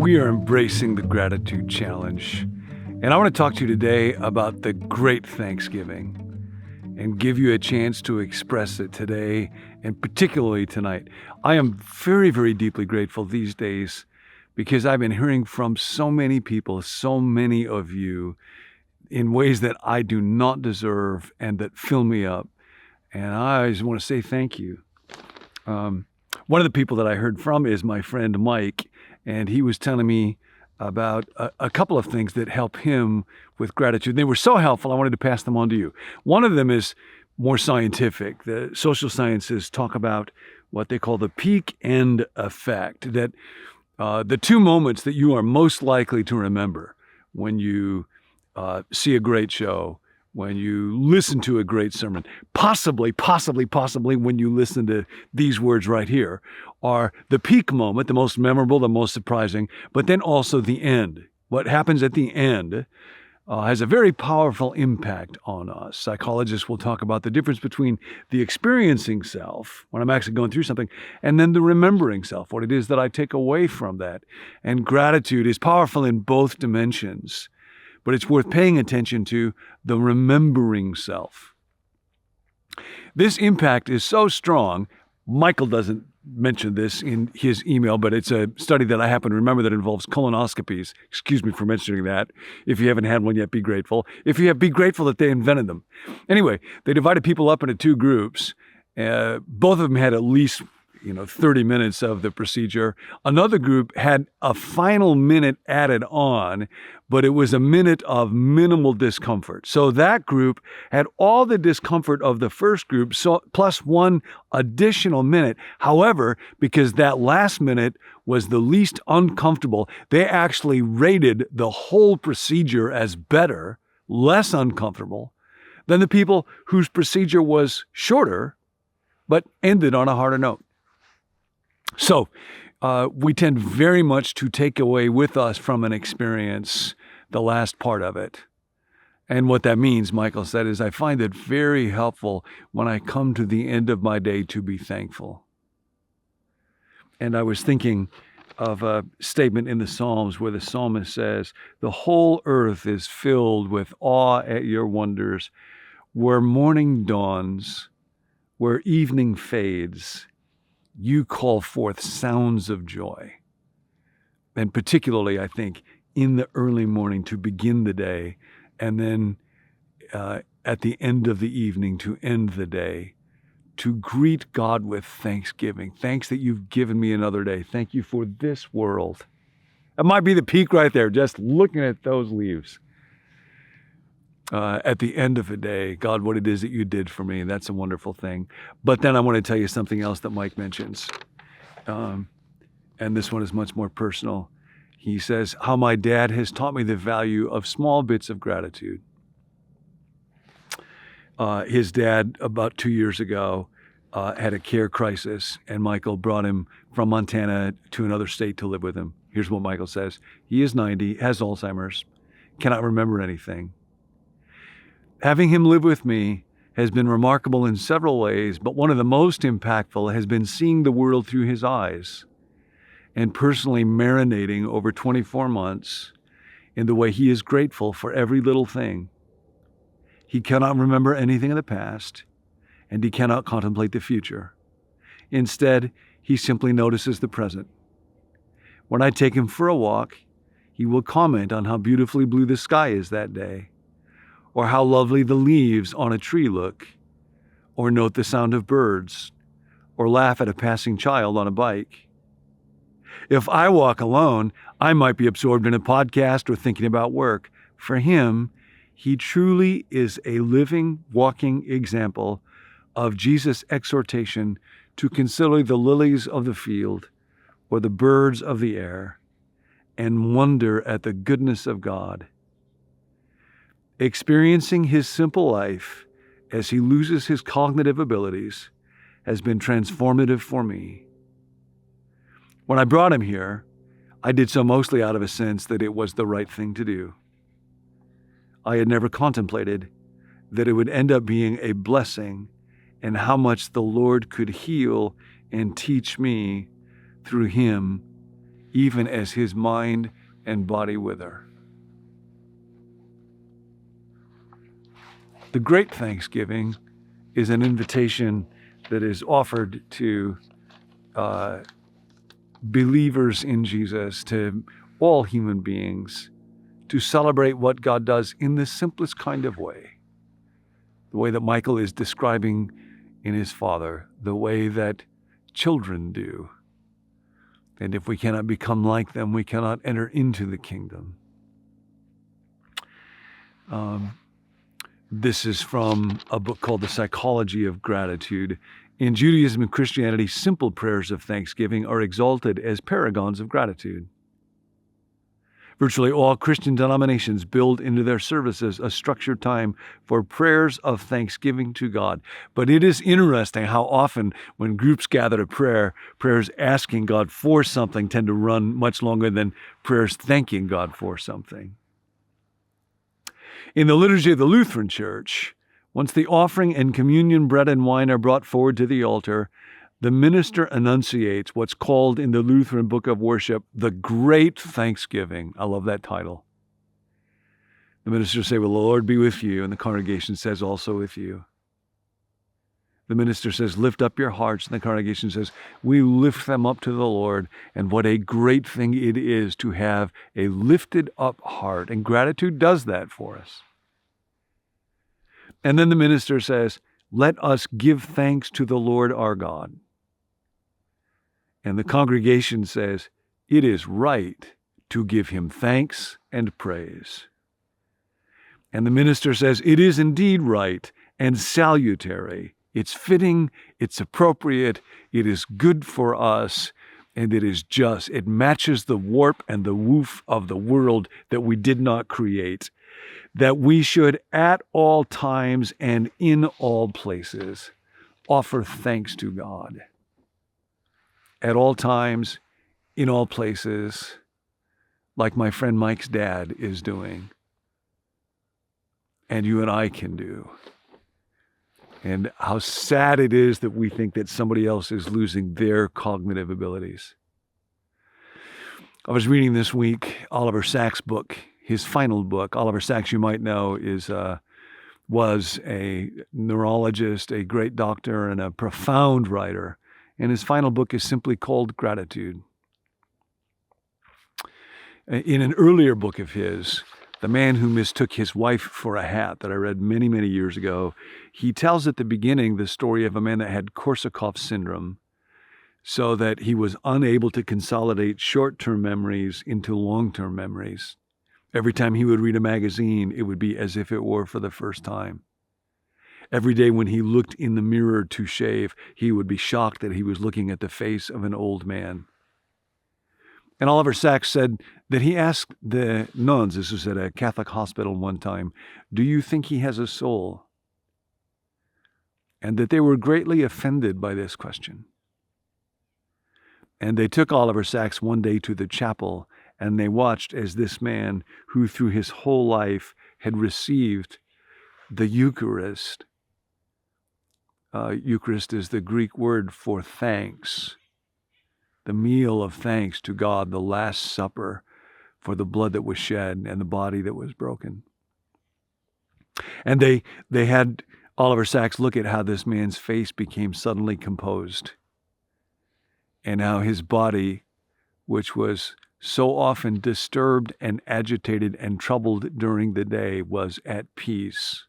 We are embracing the gratitude challenge. And I want to talk to you today about the great Thanksgiving and give you a chance to express it today and particularly tonight. I am very, very deeply grateful these days because I've been hearing from so many people, so many of you in ways that I do not deserve and that fill me up. And I just want to say thank you. One of the people that I heard from is my friend Mike, and he was telling me about a couple of things that help him with gratitude. They were so helpful, I wanted to pass them on to you. One of them is more scientific. The social sciences talk about what they call the peak end effect, that the two moments that you are most likely to remember when you see a great show, when you listen to a great sermon, possibly when you listen to these words right here, are the peak moment, the most memorable, the most surprising, but then also the end. What happens at the end has a very powerful impact on us. Psychologists will talk about the difference between the experiencing self, when I'm actually going through something, and then the remembering self, what it is that I take away from that. And gratitude is powerful in both dimensions. But it's worth paying attention to the remembering self. This impact is so strong. Michael doesn't mention this in his email, but it's a study that I happen to remember that involves colonoscopies. Excuse me for mentioning that. If you haven't had one yet, be grateful. If you have, be grateful that they invented them. Anyway, they divided people up into two groups. Both of them had at least 30 minutes of the procedure. Another group had a final minute added on, but it was a minute of minimal discomfort. So that group had all the discomfort of the first group, so plus one additional minute. However, because that last minute was the least uncomfortable, they actually rated the whole procedure as better, less uncomfortable, than the people whose procedure was shorter, but ended on a harder note. So we tend very much to take away with us from an experience the last part of it. And what that means, Michael said, is I find it very helpful when I come to the end of my day to be thankful. And I was thinking of a statement in the Psalms where the psalmist says, "The whole earth is filled with awe at your wonders. Where morning dawns, where evening fades, you call forth sounds of joy." And particularly, I think, in the early morning to begin the day, and then at the end of the evening to end the day, to greet God with thanksgiving. Thanks that you've given me another day. Thank you for this world. That might be the peak right there, just looking at those leaves. At the end of a day, God, what it is that you did for me, that's a wonderful thing. But then I want to tell you something else that Mike mentions. And this one is much more personal. He says, how my dad has taught me the value of small bits of gratitude. His dad, about 2 years ago, had a care crisis, and Michael brought him from Montana to another state to live with him. Here's what Michael says. He is 90, has Alzheimer's, cannot remember anything. Having him live with me has been remarkable in several ways, but one of the most impactful has been seeing the world through his eyes and personally marinating over 24 months in the way he is grateful for every little thing. He cannot remember anything of the past, and he cannot contemplate the future. Instead, he simply notices the present. When I take him for a walk, he will comment on how beautifully blue the sky is that day, or how lovely the leaves on a tree look, or note the sound of birds, or laugh at a passing child on a bike. If I walk alone, I might be absorbed in a podcast or thinking about work. For him, he truly is a living, walking example of Jesus' exhortation to consider the lilies of the field or the birds of the air and wonder at the goodness of God. Experiencing his simple life as he loses his cognitive abilities has been transformative for me. When I brought him here, I did so mostly out of a sense that it was the right thing to do. I had never contemplated that it would end up being a blessing and how much the Lord could heal and teach me through him even as his mind and body wither. The great thanksgiving is an invitation that is offered to believers in Jesus, to all human beings, to celebrate what God does in the simplest kind of way. The way that Michael is describing in his Father, the way that children do. And if we cannot become like them, we cannot enter into the kingdom. This is from a book called The Psychology of Gratitude. In Judaism and Christianity, simple prayers of thanksgiving are exalted as paragons of gratitude. Virtually all Christian denominations build into their services a structured time for prayers of thanksgiving to God. But it is interesting how often when groups gather to prayer, prayers asking God for something tend to run much longer than prayers thanking God for something. In the liturgy of the Lutheran Church, once the offering and communion bread and wine are brought forward to the altar, the minister enunciates what's called in the Lutheran Book of Worship, the Great Thanksgiving. I love that title. The ministers say, "Well, the Lord be with you," and the congregation says, "Also with you." The minister says, "Lift up your hearts," and the congregation says, "We lift them up to the Lord." And what a great thing it is to have a lifted up heart. And gratitude does that for us. And then the minister says, "Let us give thanks to the Lord our God." And the congregation says, "It is right to give him thanks and praise." And the minister says, "It is indeed right and salutary. It's fitting, it's appropriate, it is good for us, and it is just. It matches the warp and the woof of the world that we did not create, that we should at all times and in all places offer thanks to God. At all times, in all places, like my friend Mike's dad is doing, and you and I can do. And how sad it is that we think that somebody else is losing their cognitive abilities. I was reading this week Oliver Sacks' book, his final book. Oliver Sacks, you might know, was a neurologist, a great doctor, and a profound writer. And his final book is simply called Gratitude. In an earlier book of his, The Man Who Mistook His Wife for a Hat, that I read many, many years ago, he tells at the beginning the story of a man that had Korsakoff syndrome, so that he was unable to consolidate short-term memories into long-term memories. Every time he would read a magazine, it would be as if it were for the first time. Every day when he looked in the mirror to shave, he would be shocked that he was looking at the face of an old man. And Oliver Sacks said that he asked the nuns, this was at a Catholic hospital one time, "Do you think he has a soul?" And that they were greatly offended by this question. And they took Oliver Sacks one day to the chapel, and they watched as this man, who through his whole life had received the Eucharist. Eucharist is the Greek word for thanks. The meal of thanks to God, the Last Supper for the blood that was shed and the body that was broken. And they had Oliver Sacks look at how this man's face became suddenly composed, and how his body, which was so often disturbed and agitated and troubled during the day, was at peace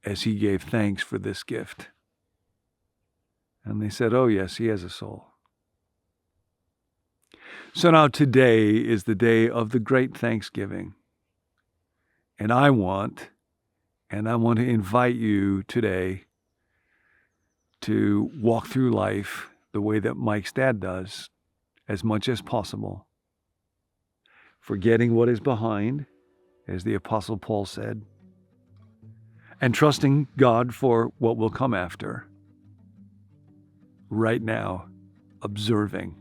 as he gave thanks for this gift. And they said, "Oh yes, he has a soul." So now today is the day of the great Thanksgiving. And I want to invite you today to walk through life the way that Mike's dad does, as much as possible. Forgetting what is behind, as the Apostle Paul said, and trusting God for what will come after. Right now, observing.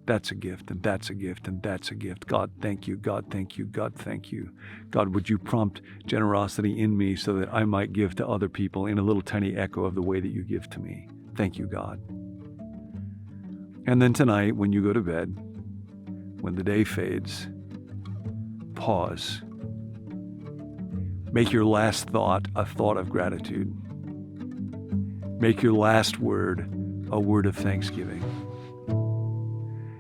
That's a gift, and that's a gift, and that's a gift. God, thank you. God, thank you. God, thank you. God, would you prompt generosity in me so that I might give to other people in a little tiny echo of the way that you give to me. Thank you, God. And then tonight, when you go to bed, when the day fades, pause. Make your last thought a thought of gratitude. Make your last word a word of thanksgiving.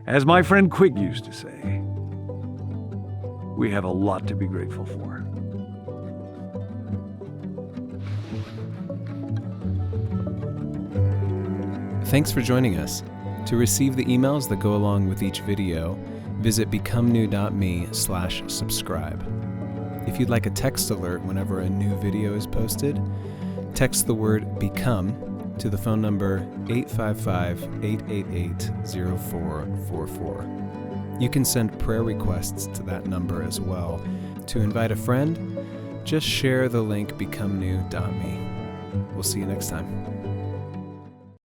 As my friend Quig used to say, we have a lot to be grateful for. Thanks for joining us. To receive the emails that go along with each video, visit becomenew.me/subscribe. If you'd like a text alert whenever a new video is posted, text the word BECOME to the phone number 855-888-0444. You can send prayer requests to that number as well. To invite a friend, just share the link becomenew.me. We'll see you next time.